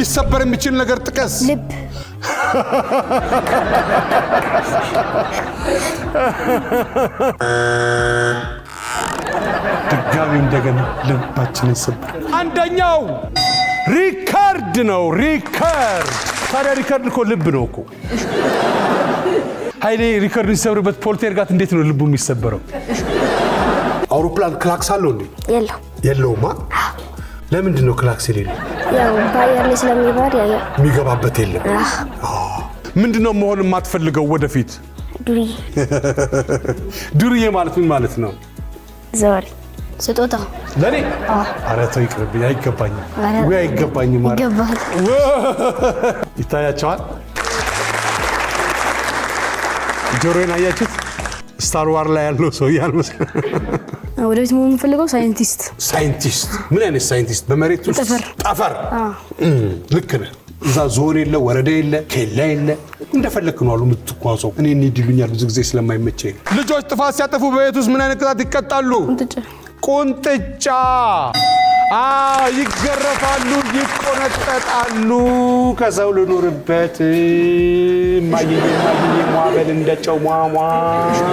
ሊሰበር የሚችል ነገር ጥቀስ ልብ ድጋሚ እንደገና ልባችንን ሰበር አንደኛው ሪካርድ ነው ሪካርድ ታዲያ ሪካርድ እኮ ልብ ነው እኮ ኃይሌ ሪካርድ ሲሰብርበት ፖልቴርጋት እንዴት ነው ልቡ የሚሰበረው አውሮፕላን ክላክስ አለው እንዴ የለውማ ለምንድን ነው ክላክስ የሌለው ያው ባየር ላይ ስለሚባል ያው የሚገባበት የለም ምንድነው መሆን የማትፈልገው ወደፊት ዱርዬ ማለት ምን ማለት ነው ዘዋሪ ስጦታ ለኔ አረተው ይቅርብኝ አይገባኝም ወይ አይገባኝም ማለት ይገባል ይታያቸዋል ጆሮዬን አያችሁት ስታር ዋር ላይ ያለው ሰው ያልመስል ወደፊት ምን የምፈልገው ሳይንቲስት ምን አይነት ሳይንቲስት በመሬት ውስጥ ጠፈር ልክ ነህ እዛ ዞን የለ ወረዳ የለ ከላ የለ እንደፈለክ ነው አሉ የምትጓዘው እኔ እንዲሉኛል ብዙ ጊዜ ስለማይመቸኝ ልጆች ጥፋት ሲያጠፉ በቤት ውስጥ ምን አይነት ቅጣት ይቀጣሉ ቁንጥጫ ይገረፋሉ ይቆነጠጣሉ ከሰው ልኑርበት ማየየ ማበል እንደጨው ሟሟ